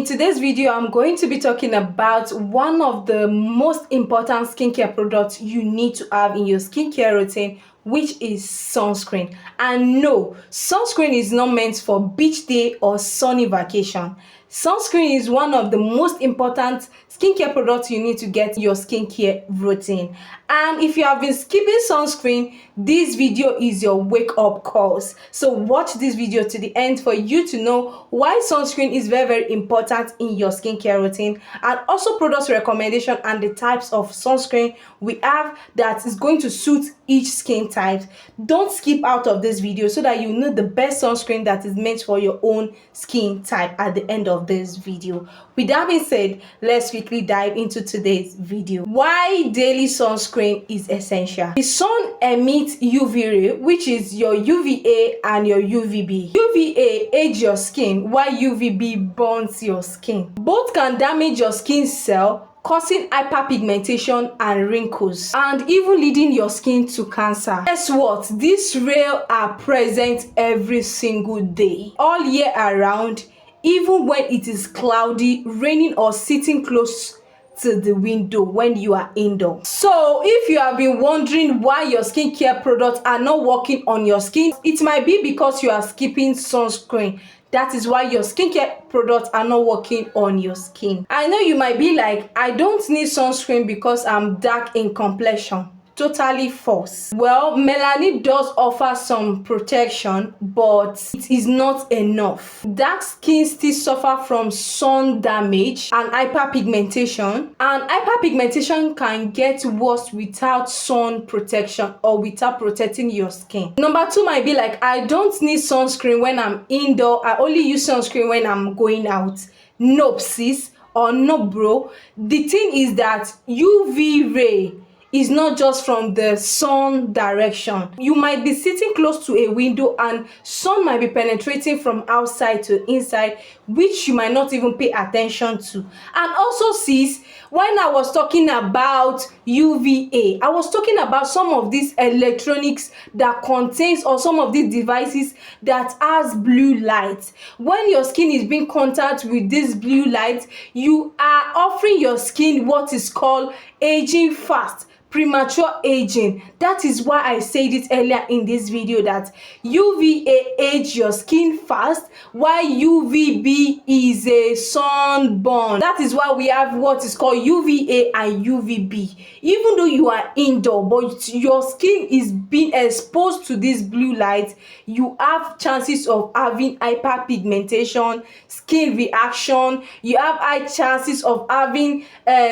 In today's video, I'm going to be talking about one of the most important skincare products you need to have in your skincare routine, which is sunscreen. And no, sunscreen is not meant for beach day or sunny vacation. Sunscreen is one of the most important skincare products you need to get in your skincare routine. And if you have been skipping sunscreen, this video is your wake-up calls. So watch this video to the end for you to know why sunscreen is very important in your skincare routine, and also product recommendation and the types of sunscreen we have that is going to suit each skin type. Don't skip out of this video so that you know the best sunscreen that is meant for your own skin type at the end of this video. With that being said, let's quickly dive into today's video. Why daily sunscreen is essential. The sun emits UV ray, which is your UVA and your UVB. UVA aids your skin while UVB burns your skin. Both can damage your skin cell, causing hyperpigmentation and wrinkles, and even leading your skin to cancer. Guess what? These rays are present every single day, all year around, even when it is cloudy, raining, or sitting close to the window when you are indoors. So if you have been wondering why your skincare products are not working on your skin, it might be because you are skipping sunscreen. That is why your skincare products are not working on your skin. I know you might be like, I don't need sunscreen because I'm dark in complexion. Totally false. Well, melanin does offer some protection, but it is not enough. Dark skin still suffer from sun damage and hyperpigmentation, and hyperpigmentation can get worse without sun protection or without protecting your skin. Number two might be like, I don't need sunscreen when I'm indoor. I only use sunscreen when I'm going out. Nope, sis, or no, bro. The thing is that UV ray is not just from the sun direction. You might be sitting close to a window and sun might be penetrating from outside to inside, which you might not even pay attention to. And also, sis, when I was talking about UVA, I was talking about some of these electronics that contains, or some of these devices that has blue light. When your skin is being contact with this blue light, you are offering your skin what is called aging fast, premature aging. That is why I said it earlier in this video that UVA age your skin fast, while UVB is a sunburn. That is why we have what is called UVA and UVB. Even though you are indoor but your skin is being exposed to this blue light, you have chances of having hyperpigmentation, skin reaction. You have high chances of having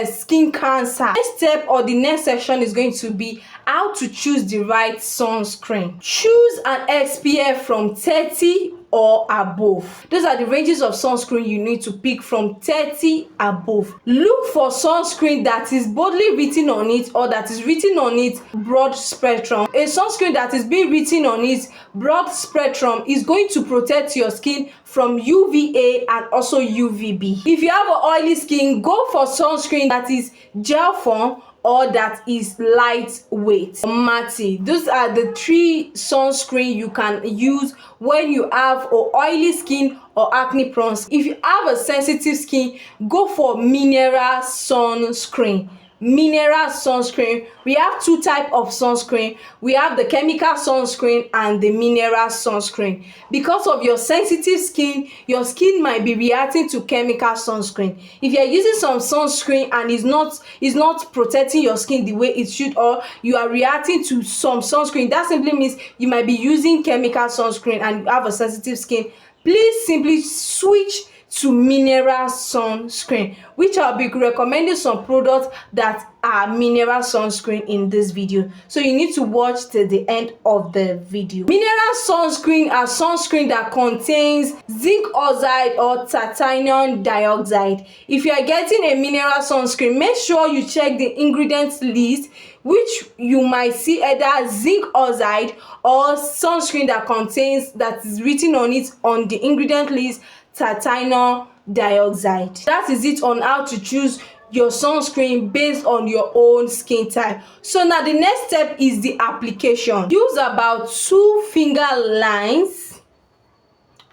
skin cancer. Next step, or the next section, is going to be how to choose the right sunscreen. Choose an SPF from 30 or above. Those are the ranges of sunscreen you need to pick, from 30 above. Look for sunscreen that is boldly written on it, or that is written on it broad spectrum. A sunscreen that is being written on it broad spectrum is going to protect your skin from UVA and also UVB. If you have an oily skin, go for sunscreen that is gel form or that is lightweight, matte. Those are the three sunscreen you can use when you have an oily skin or acne prone skin. If you have a sensitive skin, go for mineral sunscreen. Mineral sunscreen, we have two types of sunscreen. We have the chemical sunscreen and the mineral sunscreen. Because of your sensitive skin, your skin might be reacting to chemical sunscreen. If you are using some sunscreen and is not protecting your skin the way it should, or you are reacting to some sunscreen, that simply means you might be using chemical sunscreen and you have a sensitive skin. Please simply switch to mineral sunscreen, which I'll be recommending some products that are mineral sunscreen in this video, so you need to watch till the end of the video. Mineral sunscreen are sunscreen that contains zinc oxide or titanium dioxide. If you are getting a mineral sunscreen, make sure you check the ingredients list, which you might see either zinc oxide or sunscreen that is written on it on the ingredient list titanium dioxide. That is it on how to choose your sunscreen based on your own skin type. So now the next step is the application. Use about 2 finger lines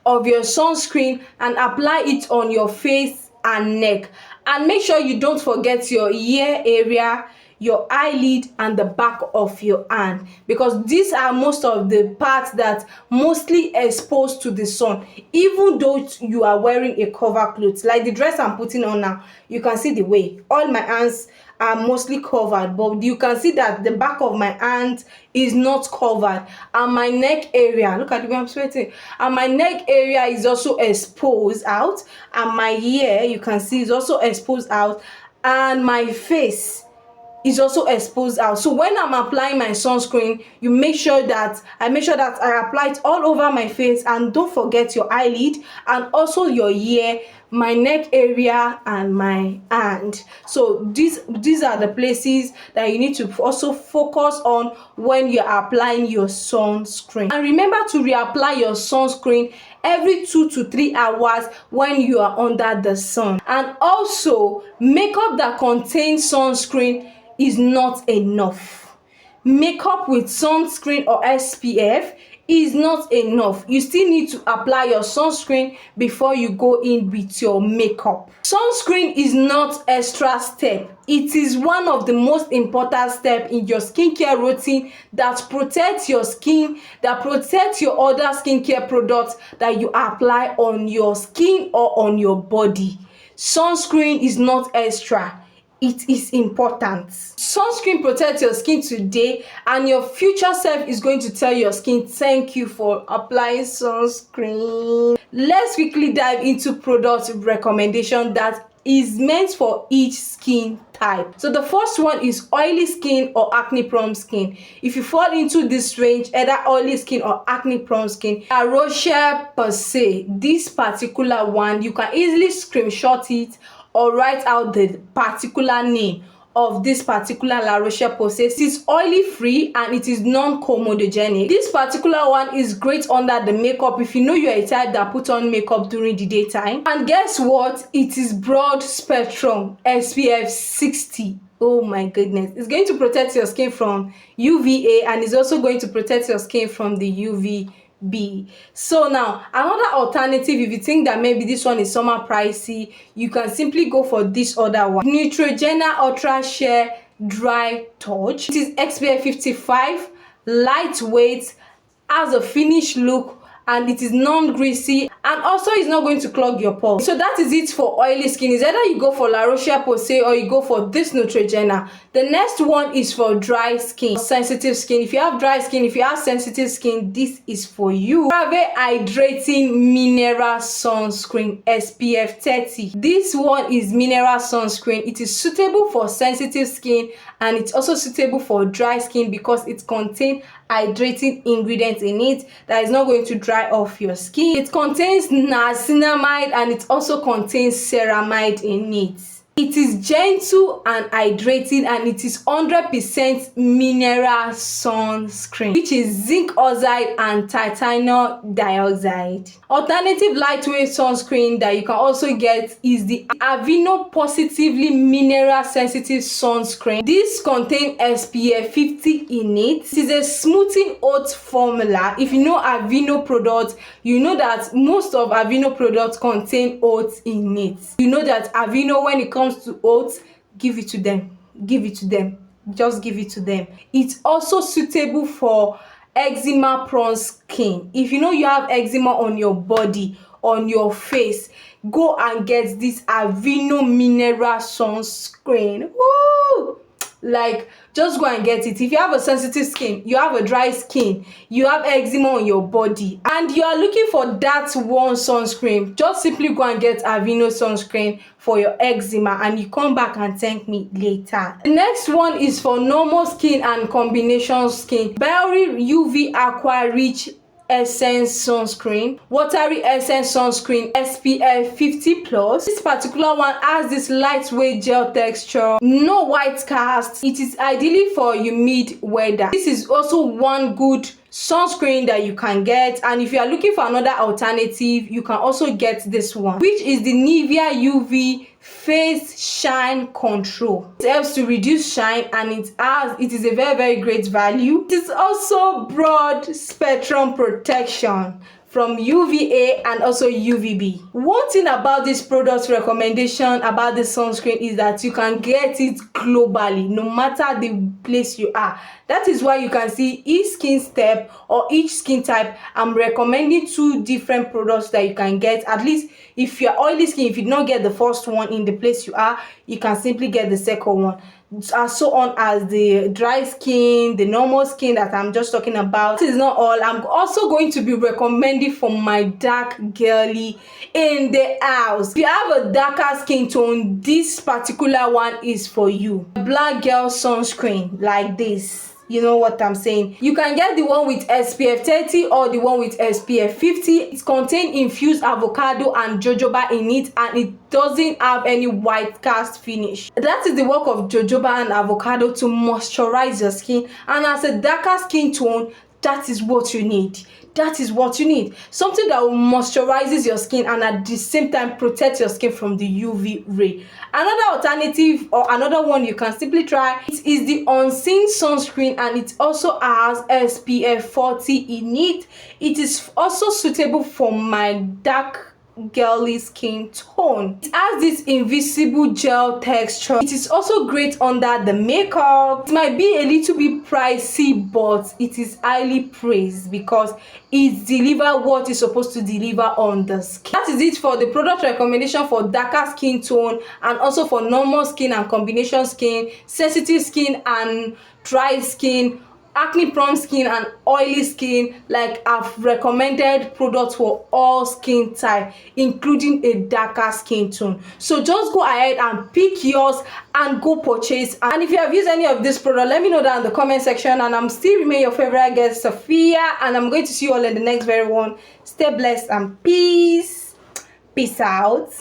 of your sunscreen and apply it on your face and neck. And make sure you don't forget your ear area, your eyelid, and the back of your hand, because these are most of the parts that mostly exposed to the sun. Even though you are wearing a cover cloth, like the dress I'm putting on now, you can see the way all my hands are mostly covered, but you can see that the back of my hand is not covered, and my neck area, look at the way I'm sweating, and my neck area is also exposed out, and my ear, you can see, is also exposed out, and my face is also exposed out. So when I'm applying my sunscreen, I make sure that I apply it all over my face, and don't forget your eyelid and also your ear, my neck area, and my hand. So these are the places that you need to also focus on when you're applying your sunscreen. And remember to reapply your sunscreen every 2 to 3 hours when you are under the sun. And also, makeup that contains sunscreen is not enough. Makeup with sunscreen or SPF is not enough. You still need to apply your sunscreen before you go in with your makeup. Sunscreen is not extra step. It is one of the most important steps in your skincare routine that protects your skin, that protects your other skincare products that you apply on your skin or on your body. Sunscreen is not extra. It is important. Sunscreen protects your skin today, and your future self is going to tell your skin thank you for applying sunscreen. Let's quickly dive into product recommendation that is meant for each skin type. So the first one is oily skin or acne prone skin. If you fall into this range, either oily skin or acne prone skin, La Roche-Posay, this particular one, you can easily screenshot it or write out the particular name of this particular La Roche-Posay. It is oily free and it is non-comedogenic. This particular one is great under the makeup if you know you're a type that put on makeup during the daytime. And guess what? It is broad spectrum SPF 60. Oh my goodness. It's going to protect your skin from UVA, and it's also going to protect your skin from the UVB. So now, another alternative, if you think that maybe this one is somewhat pricey, you can simply go for this other one, Neutrogena Ultra Sheer Dry Touch. It is SPF 55, lightweight, has a finished look, and it is non-greasy, and also it's not going to clog your pores. So that is it for oily skin. Is either you go for La Roche-Posay or you go for this Neutrogena. The next one is for dry skin, sensitive skin. If you have dry skin, if you have sensitive skin, this is for you. CeraVe Hydrating Mineral Sunscreen SPF 30. This one is mineral sunscreen. It is suitable for sensitive skin, and it's also suitable for dry skin because it contains hydrating ingredients in it that is not going to dry off your skin. It contains niacinamide, and it also contains ceramide in it. It is gentle and hydrating, and it is 100% mineral sunscreen, which is zinc oxide and titanium dioxide. Alternative lightweight sunscreen that you can also get is the Aveeno Positively Mineral Sensitive Sunscreen. This contains SPF 50 in it. It is a smoothing oat formula. If you know Aveeno products, you know that most of Aveeno products contain oats in it. You know that Aveeno, when it comes to oats, give it to them, just give it to them. It's also suitable for eczema prone skin. If you know you have eczema on your body, on your face, go and get this Aveeno mineral sunscreen. Woo! Like, just go and get it. If you have a sensitive skin, you have a dry skin, you have eczema on your body, and you are looking for that one sunscreen, just simply go and get Aveeno sunscreen for your eczema, and you come back and thank me later. The next one is for normal skin and combination skin. Biore UV Aqua Rich Essence Sunscreen, Watery Essence Sunscreen SPF 50+. This particular one has this lightweight gel texture, no white cast. It is ideally for humid weather. This is also one good sunscreen that you can get, and if you are looking for another alternative, you can also get this one, which is the Nivea UV Face Shine Control. It helps to reduce shine, and it is a very, very great value. It is also broad spectrum protection from UVA and also UVB. One thing about this product recommendation about the sunscreen is that you can get it globally, no matter the place you are. That is why you can see each skin step or each skin type. I'm recommending 2 different products that you can get. At least if you're oily skin, if you don't get the first one in the place you are, you can simply get the second one, and so on as the dry skin, the normal skin that I'm just talking about. This is not all. I'm also going to be recommending for my dark girly in the house. If you have a darker skin tone, this particular one is for you. Black girl sunscreen like this. You know what I'm saying. You can get the one with SPF 30 or the one with SPF 50. It contains infused avocado and jojoba in it, and it doesn't have any white cast finish. That is the work of jojoba and avocado to moisturize your skin, and as a darker skin tone, that is what you need. That is what you need. Something that will moisturizes your skin and at the same time protect your skin from the UV ray. Another alternative or another one you can simply try, it is the Unseen sunscreen, and it also has SPF 40 in it. It is also suitable for my dark girly skin tone. It has this invisible gel texture. It is also great under the makeup. It might be a little bit pricey, but it is highly praised because it delivers what it's supposed to deliver on the skin. That is it for the product recommendation for darker skin tone, and also for normal skin and combination skin, sensitive skin and dry skin, acne prone skin and oily skin. Like, I've recommended products for all skin type, including a darker skin tone. So just go ahead and pick yours and go purchase. And if you have used any of this product, let me know down in the comment section. And I'm still remain your favorite guest, Sophia, and I'm going to see you all in the next very one. Stay blessed and peace out.